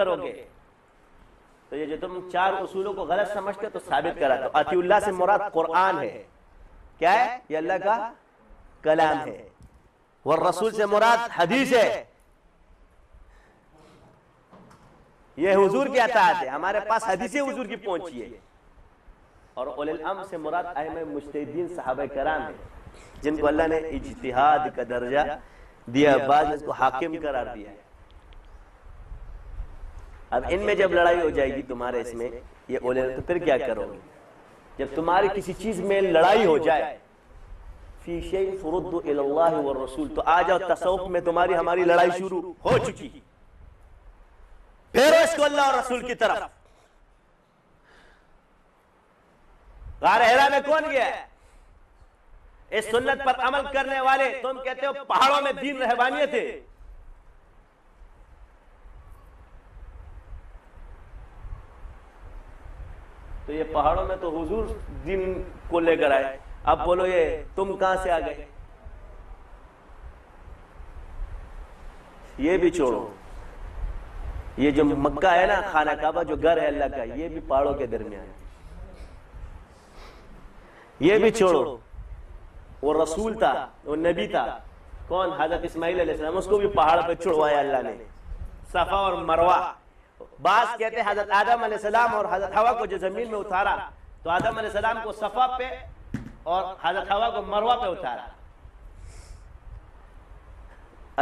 کرو گے تو یہ جو تم 4 اصولوں کو غلط سمجھتے تو ثابت کرا دو. اطیع اللہ سے مراد قرآن ہے. کیا ہے؟ یہ اللہ کا کلام ہے. والرسول سے مراد حدیث ہے. یہ حضور کی اطاعت ہے. ہمارے پاس حدیث حضور کی پہنچی ہے. اور اولی الامر سے مراد ائمہ مجتہدین صحابہ کرام ہیں جن کو اللہ نے اجتہاد کا درجہ دیا, بعض نے اس کو حاکم قرار دیا ہے. اب ان میں جب لڑائی ہو جائے گی تمہارے اس میں یہ اولی تو پھر کیا کرو گے؟ جب تمہاری کسی چیز میں لڑائی ہو جائے فی شیء فردوا الی اللہ والرسول, تو آ جاؤ تصوف میں تمہاری ہماری لڑائی شروع ہو چکی, پھر اس کو اللہ اور رسول کی طرف. غار حرا میں کون گیا ہے؟ اس سنت پر عمل کرنے والے. تم کہتے ہو پہاڑوں میں دین رہبانیت ہے. تو یہ پہاڑوں میں تو حضور دین کو لے کر آئے. اب بولو یہ تم کہاں سے آ گئے؟ یہ بھی چھوڑو. یہ جو مکہ ہے نا, خانہ کعبہ جو گھر ہے اللہ کا, یہ بھی پہاڑوں کے درمیان ہے. یہ بھی چھوڑو. وہ رسول تھا, وہ نبی تھا. کون؟ حضرت اسماعیل علیہ السلام. اس کو بھی پہاڑ پہ چھڑوایا اللہ نے, صفا اور مروہ. بعض کہتے ہیں حضرت آدم علیہ السلام اور حضرت حوا کو جو زمین میں اتارا تو آدم علیہ السلام کو صفا پہ اور حضرت حوا کو مروہ پہ اتارا.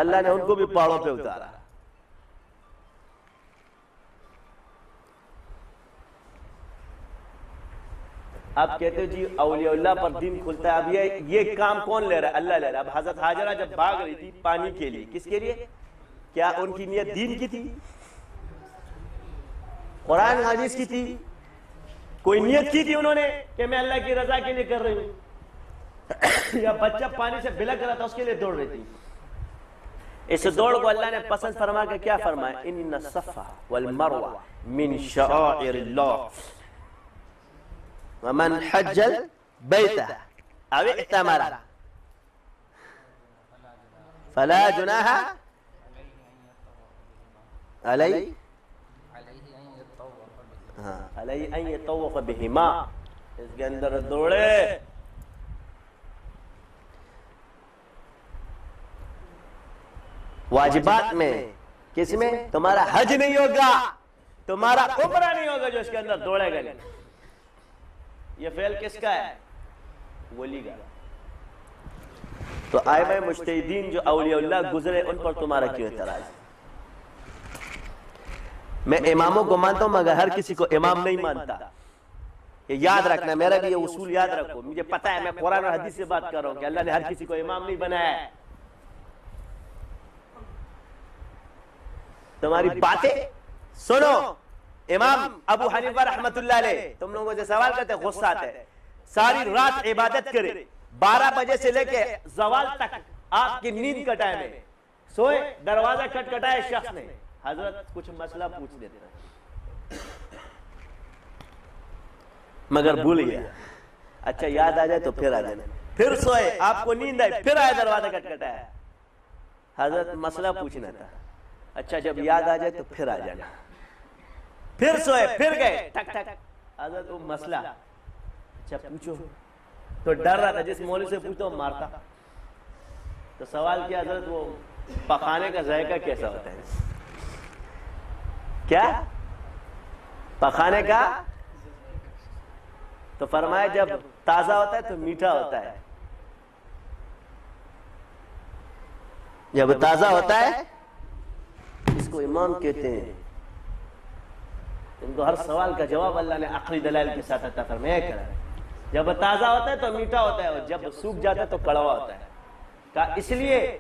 اللہ نے ان کو بھی پہاڑوں پہ اتارا. اب کہتے جی اولیاء اللہ پر دین کھلتا ہے. اب یہ کام کون لے رہا ہے؟ اللہ لے رہا ہے. اب حضرت حاجرہ جب بھاگ رہی تھی پانی کے لیے, کس کے لیے؟ کیا ان کی نیت دین کی تھی؟ قرآن حدیث کی تھی؟ کوئی نیت کی تھی انہوں نے کہ میں اللہ کی رضا کے لیے کر رہی ہوں؟ یا بچہ پانی سے بلک رہا تھا اس کے لیے دوڑ رہی تھی؟ اس دوڑ کو اللہ نے پسند فرما کے کیا فرمایا؟ ان الصفا والمروہ من شعائر اللہ ومن حج البیت او اعتمر فلا جناح علیہ ان یطوف بہما. اس کے اندر دوڑے. واجبات میں کس میں؟ تمہارا حج نہیں ہوگا, تمہارا عمرہ نہیں ہوگا جو اس کے اندر دوڑے گا. یہ فعل کس کا ہے؟ ولی کا. تو ائمہ مجتہدین جو اولیاء اللہ گزرے ان پر تمہارا کیوں اعتراض؟ میں اماموں کو مانتا ہوں مگر ہر کسی کو امام نہیں مانتا. یہ یاد رکھنا, میرا بھی یہ اصول یاد رکھو. مجھے پتا ہے میں قرآن اور حدیث سے بات کر رہا ہوں کہ اللہ نے ہر کسی کو امام نہیں بنایا ہے. تمہاری باتیں سنو. امام ابو حنیفہ رحمت اللہ علیہ, تم لوگوں سے سوال کرتے غصہ آتا ہے, ساری رات عبادت کرے, 12 بجے سے لے کے زوال تک آپ کی نیند کا ٹائم ہے, سوئے, دروازہ کھٹکھٹایا شخص نے, حضرت کچھ مسئلہ پوچھ لیتے ہیں مگر بھول گیا. اچھا یاد آ جائے تو پھر آ جانا. پھر سوئے, آپ کو نیند آئی, پھر آئے, دروازہ کھٹکھٹایا, حضرت مسئلہ پوچھنا تھا. اچھا جب یاد آ جائے تو پھر آ جانا. پھر سوئے, پھر گئے, ٹک ٹک, حضرت وہ مسئلہ. اچھا پوچھو. تو ڈر رہا تھا جس مولوی سے پوچھتا مارتا. تو سوال کیا حضرت وہ پخانے کا ذائقہ کیسا ہوتا ہے؟ کیا پخانے کا؟ تو فرمایا جب تازہ ہوتا ہے تو میٹھا ہوتا ہے, جب تازہ ہوتا ہے اس کو امام کہتے ہیں. ان کو ہر سوال کا جواب اللہ نے عقلی دلائل کے ساتھ عطا فرمایا کرا. جب تازہ ہوتا ہے تو میٹھا ہوتا ہے, اور جب سوکھ جاتا ہے تو کڑوا ہوتا ہے. کہا اس لیے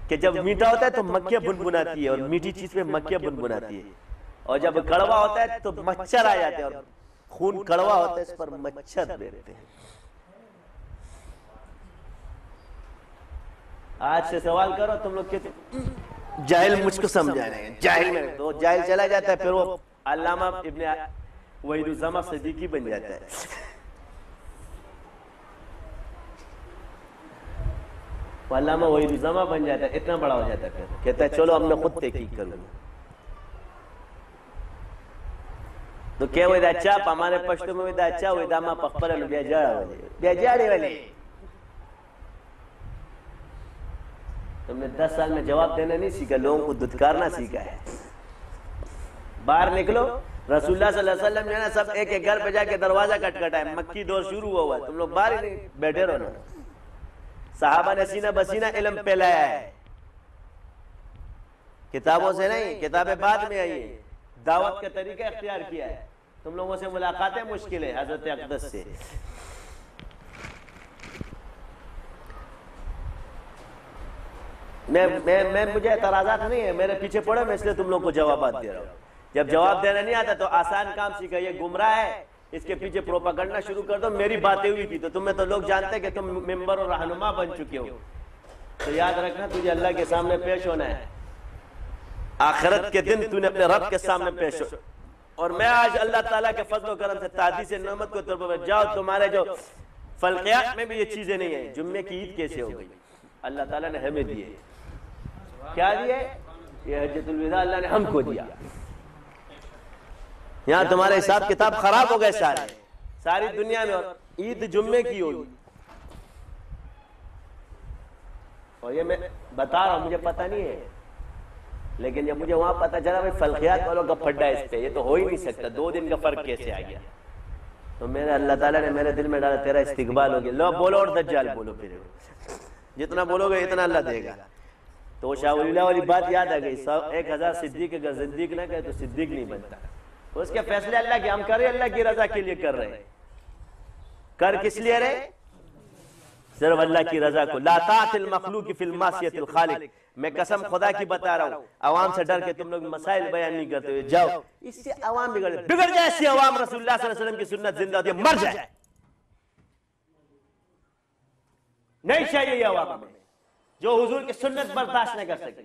کہ جب میٹھا ہوتا ہے تو مکھیاں بنبناتی ہے, اور میٹھی چیز پہ مکھیاں بنبناتی ہے, اور جب کڑوا ہوتا ہے تو مچھر آ جاتے ہیں, اور خون کڑوا ہوتا ہے اس پر مچھر بیٹھتے ہیں. آج سے سوال کرو تم لوگ کہتے جاہل مجھ کو سمجھا رہے ہیں, جاہل میں تو جاہل چلا جاتا ہے, پھر وہ علامہ ابن وحید الزماں صدیقی بن جاتا ہے. وہ علامہ وحید الزماں بن جاتا ہے, اتنا بڑا ہو جاتا ہے, پھر کہتا ہے چلو اب میں خود تحقیق کروں گا. نو کې وای دا چا په مانه پښتو مې دا چا وای دا ما په خپل نو بیا جاړي ولې تم نے 10 سال میں جواب دینا نہیں سیکھا، لوگوں کو دھتکارنا سیکھا ہے. باہر نکلو، رسول اللہ صلی اللہ علیہ وسلم جو ہے نا سب ایک ایک گھر پہ جا کے دروازہ کٹکھٹائے، مکی دور شروع ہوا ہے، تم لوگ باہر ہی نہیں بیٹھے رہو نا. صحابہ نے سینہ بسینہ علم پھیلایا ہے، کتابوں سے نہیں، کتابیں بعد میں آئی ہیں، دعوت کا طریقہ اختیار کیا ہے. تم لوگوں سے ملاقاتیں مشکل ہے حضرت اقدس سے. مجھے اعتراضات نہیں ہے، میرے پیچھے پڑے، میں اس لیے تم لوگ کو جوابات دے رہا ہوں. جب جواب دینا نہیں آتا تو آسان کام سیکھا، یہ گمراہ ہے اس کے پیچھے پروپیگنڈا شروع کر دو. میری باتیں ہوئی تھی تو تمہیں تو لوگ جانتے ہیں کہ تم ممبر اور رہنما بن چکے ہو، تو یاد رکھنا تجھے اللہ کے سامنے پیش ہونا ہے. آخرت کے دن تو نے اپنے رب کے سامنے پیش ہو. اور میں آج اللہ تعالیٰ کے فضل و کرم سے تحدیث نعمت کو طور پر جاؤ، تمہارے جو فلقیات میں بھی یہ چیزیں نہیں ہیں. جمعے کی عید کیسے ہو گئی؟ اللہ تعالیٰ نے ہمیں دیے. کیا دیے؟ یہ حجۃ الوداع اللہ نے ہم کو دیا. یہاں تمہارے حساب کتاب خراب ہو گئے ساری دنیا میں، اور عید جمعے کی ہوگی. اور یہ میں بتا رہا ہوں، مجھے پتہ نہیں ہے، لیکن جب مجھے وہاں پتہ چلا بھائی فلقیات والوں کا پھڈا ہے اس پہ، یہ تو ہو ہی نہیں سکتا، 2 دن کا فرق کیسے آ گیا؟ تو میرے اللہ تعالیٰ نے میرے دل میں ڈالا تیرا استقبال ہو گیا. لو بولو اور دجال بولو، پھر جتنا بولو گے اتنا اللہ دے گا. تو شاہ ولی اللہ والی بات یاد آ گئی، 1000 صدیق اگر صدیق نہ کہے تو صدیق نہیں بنتا. تو اس کے فیصلے اللہ کے، ہم کر رہے اللہ کی رضا کے لیے کر رہے ہیں. کر کس لیے رہے؟ صرف اللہ کی رضا کو. لا طاعت المخلوق فی المعصیۃ الخالق. میں قسم خدا کی بتا رہا ہوں، عوام سے ڈر کے تم لوگ مسائل بیان نہیں کرتے ہوئے جاؤ، اس سے عوام بگڑ جائے. ایسی عوام رسول اللہ صلی اللہ علیہ وسلم کی سنت زندہ ہوتی ہے، مر جائے. نہیں چاہیے یہ عوام میں جو حضور کی سنت برداشت نہ کر سکے.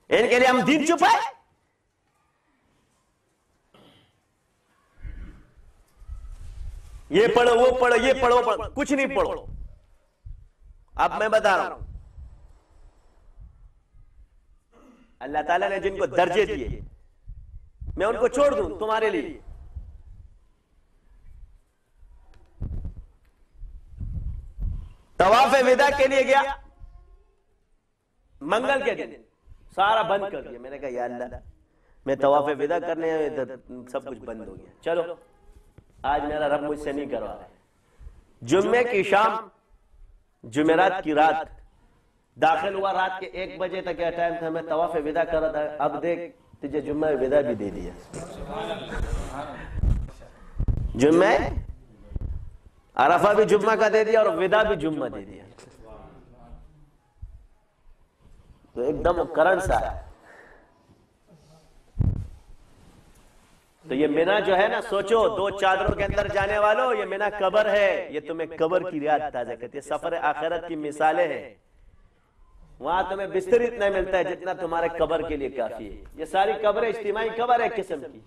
ان کے لیے ہم دین چھپائے؟ یہ پڑھو وہ پڑھو یہ پڑھو وہ پڑھو، کچھ نہیں پڑھو. اب میں بتا رہا ہوں، اللہ تعالیٰ نے جن کو درجے دیے میں ان کو چھوڑ دوں تمہارے لیے. طواف وداع کے لیے گیا منگل کے دن، سارا بند کر دیا. میں نے کہا یا اللہ میں طواف وداع کرنے سب کچھ بند ہو گیا. چلو آج میرا رب مجھ سے نہیں کروا رہا ہے. جمعے کی شام، جمعرات کی رات داخل ہوا، رات کے 1 بجے تک کیا ٹائم تھا، میں طواف وداع کر رہا تھا. اب دیکھ تجھے جمعہ وداع بھی دے دیا. جمعہ عرفہ بھی جمعہ کا دے دیا اور وداع بھی جمعہ دے دیا. تو ایک دم کرنٹ سا ہے. تو یہ مینا جو ہے نا، سوچو 2 چادروں کے اندر جانے والوں، یہ مینا قبر ہے. یہ تمہیں قبر کی یاد تازہ کرتی ہے. سفر آخرت کی مثالیں ہیں. وہاں تمہیں بستر اتنا ملتا ہے جتنا تمہارے قبر کے لیے کافی ہے. یہ ساری قبریں اجتماعی قبر ہے قسم کی،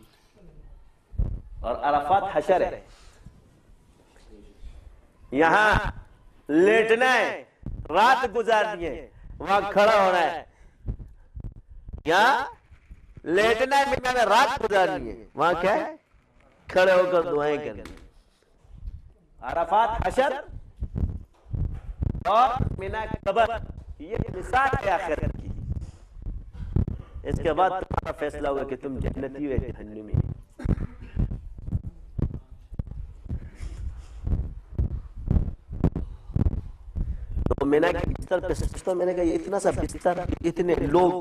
اور عرفات حشر ہے. یہاں لیٹنا ہے، رات گزارنی ہے، وہاں کھڑا ہونا ہے. یہاں لیٹنا ہے، مینا میں رات گزارنی ہے، وہاں کیا ہے؟ کھڑے ہو کر دعائیں کرنی. عرفات حشر اور مینا قبر، یہ مثال ہے آخرت کی. اس کے بعد تمہارا فیصلہ ہوگا کہ تم جنتی ہو یا جہنمی. تو مینا کے بستر پہ سوچتا، میں نے کہا یہ اتنا سا بستر، اتنے لوگ،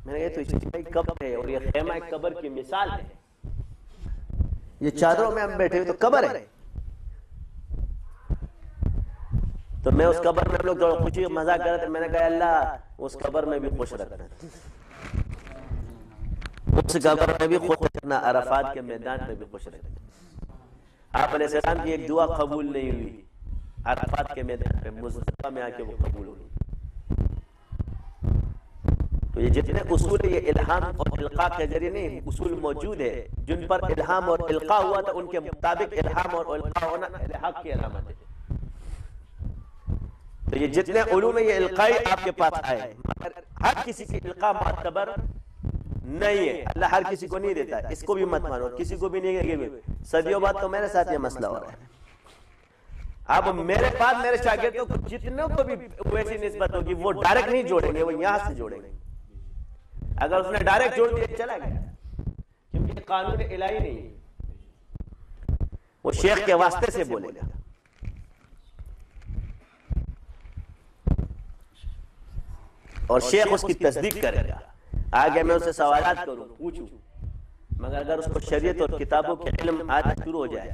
میں نے کہا یہ تو اجتماعی قبر ہے، اور یہ خیمہ قبر کی مثال ہے. یہ چادروں میں ہم بیٹھے ہوئے تو قبر ہے. تو میں اس قبر میں ہم لوگ تھوڑا خوشی مزاق کر رہے تھے. میں نے کہا اللہ اس قبر میں بھی خوش رکھنا، اس قبر میں بھی خوش رکھنا، عرفات کے میدان میں بھی خوش رکھنا. آپ علیہ السلام کی ایک دعا قبول نہیں ہوئی عرفات کے میدان پہ، مزدلفہ میں آ کے وہ قبول ہوئی. تو یہ جتنے اصول یہ الہام اور القاء کے ذریعے نہیں، اصول موجود ہے جن پر الہام اور القاء ہوا تھا، ان کے مطابق الہام اور القاء ہونا الحق کی علامت ہے. تو یہ جتنے علوم یہ القائی آپ کے پاس آئے، مگر ہر کسی کی القاء معتبر نہیں ہے، اللہ ہر کسی کو نہیں دیتا، اس کو بھی مت مانو، کسی کو بھی نہیں کہ صدیوں بعد تو میرے ساتھ یہ مسئلہ ہو رہا ہے۔ اب میرے پاس میرے شاگردوں کو جتنوں کو بھی ویسی نسبت ہوگی وہ ڈائریکٹ نہیں جوڑیں گے، وہ یہاں سے جوڑیں گے۔ اگر اس نے ڈائریکٹ جوڑ دیا چلا گیا، کیونکہ قانون الہی نہیں ہے، وہ شیخ کے واسطے سے بولے گا۔ اور شیخ اس کی تصدیق کرے گا، آگے میں اسے سوالات کروں پوچھوں، مگر اگر اس کو شریعت اور کتابوں کے علم آنا شروع ہو جائے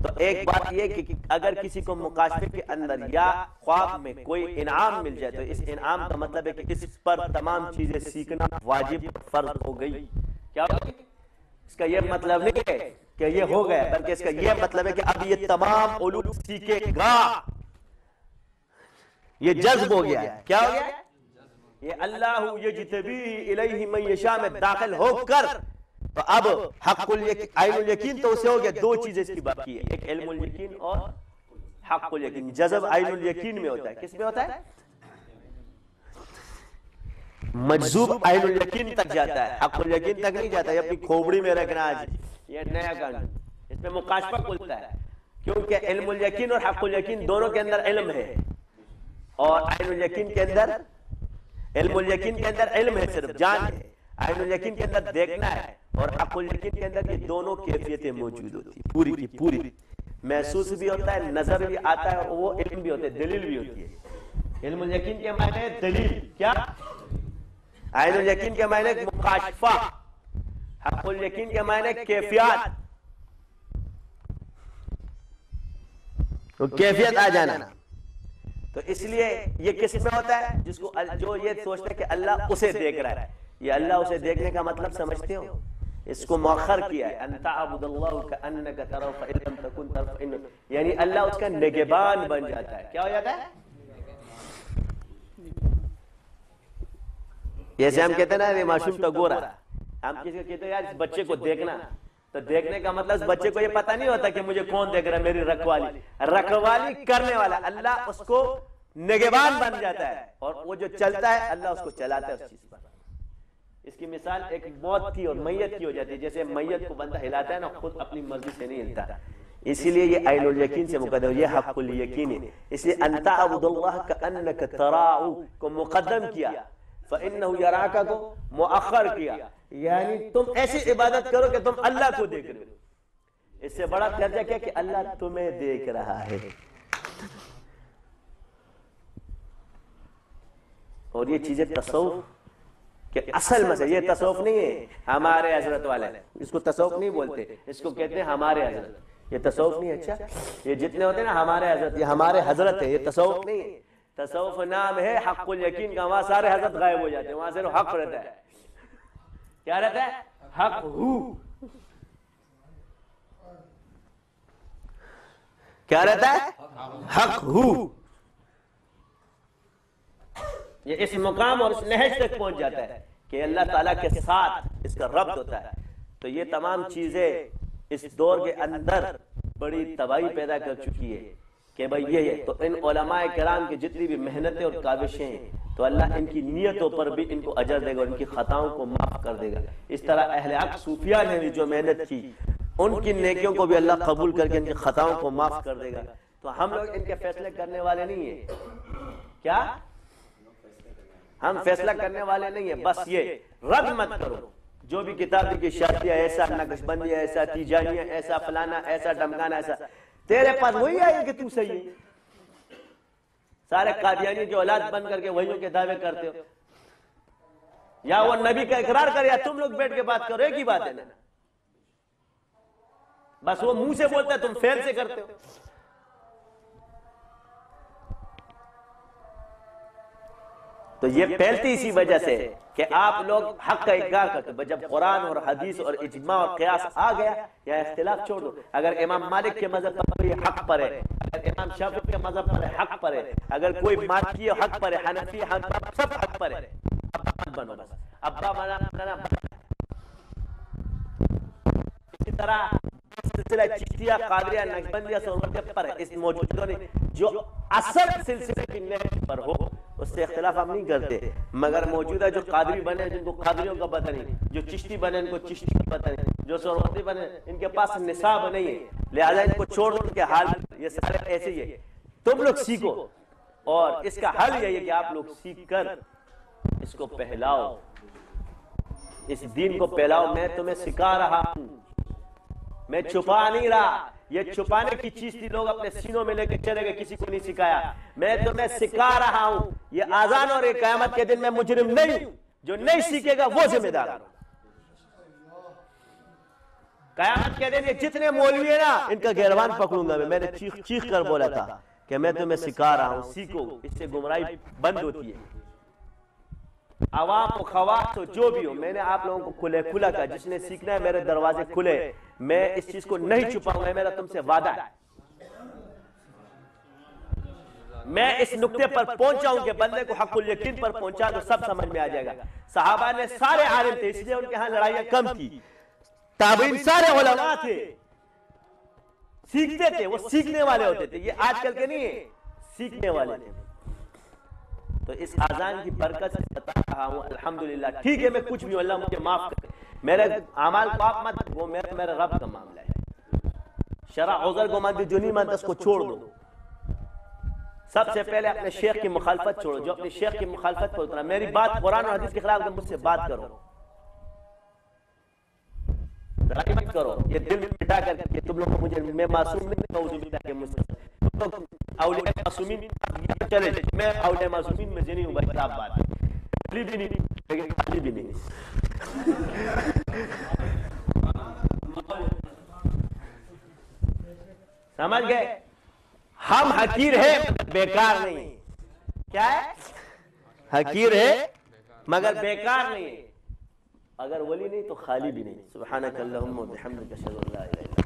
تو ایک بات یہ کہ اگر کسی کو مکاشفے کے اندر یا خواب میں کوئی انعام مل جائے تو اس انعام کا مطلب ہے کہ اس پر تمام چیزیں سیکھنا واجب فرض ہو گئی۔ کیا ہوگی؟ اس کا یہ مطلب نہیں ہے کہ یہ ہو گیا، بلکہ اس کا یہ مطلب ہے کہ اب یہ تمام علوم سیکھے گا، یہ جذب ہو گیا ہے۔ کیا ہو گیا؟ یہ اللہ یجتبی الیہ من یشاء میں داخل ہو کر تو اب حق عین الیقین تو اسے ہو گیا۔ دو چیزیں اس کی باقی ہے، ایک علم الیقین اور حق الیقین۔ جذب عین الیقین میں ہوتا ہے، کس میں ہوتا ہے؟ مجذوب عین الیقین تک جاتا ہے، حق الیقین تک نہیں جاتا۔ یہ اپنی کھوپڑی میں رکھنا آج یہ نیا قانون، اس میں مکاشفہ کھلتا ہے، کیونکہ علم الیقین اور حق الیقین دونوں کے اندر علم ہے، اور عین الیقین کے اندر علم الیقین کے اندر علم ہے، صرف جان ہے، عین الیقین کے اندر دیکھنا ہے، اور حق الیقین کے اندر یہ دونوں کیفیتیں موجود ہوتی ہیں، پوری کی پوری۔ محسوس بھی ہوتا ہے، نظر بھی آتا ہے، اور وہ علم بھی ہوتا ہے، دلیل بھی ہوتی ہے۔ علم الیقین کے معنی ہے دلیل، کیا؟ عین الیقین کے معنی ہے مکاشفہ، حق الیقین کے معنی ہے کیفیات، تو کیفیت آ جانا۔ تو اس لیے یہ کس میں ہوتا ہے؟ جس کو جو یہ سوچتا ہے کہ اللہ اسے دیکھ رہا ہے، یہ اللہ اسے دیکھنے کا مطلب سمجھتے ہو؟ اس کو مؤخر کیا ہے، ان تعبد اللہ کأنک تراه فإن لم تکن تراه فإنه، یعنی اللہ اس کا نگہبان بن جاتا ہے۔ کیا ہو جاتا ہے؟ جیسے ہم کہتے ہیں نا معصوم تو گورا، ہم کسی کو کہتے ہیں یار اس بچے کو دیکھنا، تو دیکھنے کا مطلب اس بچے کو یہ پتہ نہیں ہوتا کہ مجھے کون دیکھ رہا ہے، میری رکھوالی کرنے والا اللہ اس کو نگہبان بن جاتا ہے، اور وہ جو چلتا ہے اللہ اس کو چلاتا ہے اس چیز پر۔ اس کی مثال ایک موت کی اور میت کی ہو جاتی ہے، جیسے میت کو بندہ ہلاتا ہے نا، خود اپنی مرضی سے نہیں ہلتا، اسی لیے یہ عین الیقین سے مقدم، یہ حق الیقین ہے۔ اس لیے ان تعبد اللہ کأنک تراہ کو مقدم کیا، فإنہ یراک کو مؤخر کیا، یعنی تم ایسی عبادت کرو کہ تم اللہ کو دیکھ رہے ہو۔ اس سے بڑا درجہ کیا کہ اللہ تمہیں دیکھ رہا ہے۔ اور یہ چیزیں تصوف کہ اصل مسئلہ، یہ تصوف نہیں ہے ہمارے حضرت والے، اس کو تصوف نہیں بولتے، اس کو کہتے ہیں ہمارے حضرت۔ یہ تصوف نہیں ہے، اچھا یہ جتنے ہوتے ہیں نا ہمارے حضرت، یہ ہمارے حضرت ہے، یہ تصوف نہیں ہے۔ تصوف نام ہے حق الیقین کا، وہاں سارے حضرت غائب ہو جاتے ہیں، وہاں صرف حق رہتا ہے۔ کیا رہتا ہے؟ حق ہو۔ کیا رہتا ہے؟ حق ہو۔ یہ اس مقام اور اس نہج تک پہنچ جاتا ہے کہ اللہ تعالیٰ کے ساتھ اس کا ربط ہوتا ہے۔ تو یہ تمام چیزیں اس دور کے اندر بڑی تباہی پیدا کر چکی ہے کہ بھئی یہ تو ان علماء کرام کی جتنی بھی محنتیں اور کاوشیں ہیں تو اللہ ان کی نیتوں پر بھی ان کو اجر دے گا اور ان کی خطاؤں کو معاف کر دے گا۔ اس طرح اہل حق صوفیاء نے بھی جو محنت کی ان کی نیکیوں کو بھی اللہ قبول کر کے ان کی خطاؤں کو معاف کر دے گا۔ تو ہم لوگ ان کے فیصلے کرنے والے نہیں ہیں، کیا؟ ہم فیصلہ کرنے والے نہیں ہیں، بس یہ رد مت کرو جو بھی کتاب کی شادیہ ایسا، نقش بندی ایسا، تیجانیہ ایسا، فلانا ایسا، ڈمکانا ایسا، تیرے پاس وہی آئے کہ تو صحیح ہے۔ سارے قادیانی کی اولاد بن کر کے وہیوں کے دعوے کرتے ہو، یا وہ نبی کا اقرار کر یا تم لوگ بیٹھ کے بات کرو، ایک ہی بات ہے نا، بس وہ منہ سے بولتا ہے تم فعل سے کرتے ہو۔ تو یہ پھیلتی اسی وجہ سے کہ آپ لوگ حق کا انکار کرتے، جب قرآن اور حدیث اور اجماع اور قیاس آ گیا یا اختلاف چھوڑ دو، اگر امام مالک کے مذہب پر یہ حق پر ہے، اگر امام شافعی کے مذہب پر حق پر ہے، اگر کوئی مالکی حق پر ہے، حنفی حنبلی سب حق پر ہے، ابا مت بنو، بس ابا بنانا۔ اسی طرح سلسلہ چشتیہ، قادریہ، نقشبندیہ، سہروردیہ پر ہے، اس موجودوں نے جو اصل سلسلے کی نہج پر ہو اس سے اختلاف ہم نہیں کرتے، مگر موجودہ جو قادری بنے جن کو قادریوں کا پتہ نہیں، جو چشتی بنے ان کو چشتی کا پتہ نہیں، جو سہروردی بنے ان کے پاس نصاب نہیں ہے، لہذا ان کو چھوڑ دو، ان کے حال یہ سارے ایسے ہی ہے۔ تم لوگ سیکھو، اور اس کا حل یہی ہے کہ آپ لوگ سیکھ کر اس کو پھیلاؤ، اس دین کو پھیلاؤ۔ میں تمہیں سکھا رہا ہوں، میں چھپا نہیں رہا، یہ چھپانے کی چیز تھی، لوگ اپنے سینوں میں لے کے چلے گئے، کسی کو نہیں سکھایا۔ میں تمہیں سکھا رہا ہوں، یہ آذان اور یہ قیامت کے دن میں مجرم نہیں ہوں، جو نہیں سیکھے گا وہ ذمہ دار ہوں۔ قیامت کے دن یہ جتنے مولوی ہیں نا ان کا گیروان پکڑوں گا میں نے چیخ کر بولا تھا کہ میں تمہیں سکھا رہا ہوں، سیکھو، اس سے گمراہی بند ہوتی ہے۔ عوام و خواص جو بھی ہو، میں نے آپ لوگوں کو کھلا کہا، جس نے سیکھنا ہے میرے دروازے کھلے، میں اس چیز کو نہیں چھپاؤں گا، میرا تم سے وعدہ ہے۔ میں اس نقطے پر پہنچا ہوں کہ بندے کو حق الیقین پر پہنچا تو سب سمجھ میں آ جائے گا۔ صحابہ نے سارے عالم تھے، اس لیے ان کے ہاں لڑائیاں کم تھی، تابعین سارے علماء تھے، سیکھتے تھے، وہ سیکھنے والے ہوتے تھے، یہ آج کل کے نہیں ہیں، سیکھنے والے تھے۔ تو اس آذان کی برکت سے بتا رہا ہوں الحمدللہ، ٹھیک ہے میں کچھ بھی ہوں، اللہ مجھے معاف کرے، میرے اعمال کو آپ مت، وہ میرے رب کا معاملہ ہے۔ شرع عذر کو مانتے، جو نہیں مانتا اس کو چھوڑ دو۔ سب سے پہلے اپنے شیخ کی مخالفت چھوڑو، جو اپنے شیخ کی مخالفت پر اترا، میری بات قرآن اور حدیث کے خلاف ہے، مجھ سے بات کرو، لڑائی مت کرو، یہ دل میں بٹھا کر کہ تم لوگ مجھے، میں معصوم نہیں، نعوذ باللہ کہ مجھ سے تم لوگ اولیاء معصومین چلے، میں اولیاء معصومین میں سے نہیں ہوں بھائی، صاحب بات ہے، علی بھی نہیں لیکن علی بھی نہیں۔ سمجھ گئے؟ ہم حقیر ہیں بیکار نہیں، کیا ہے؟ حقیر ہے مگر بیکار نہیں، اگر ولی نہیں تو خالی بھی نہیں۔ سبحانک اللہم و بحمدک اشہد ان لا الہ الا انت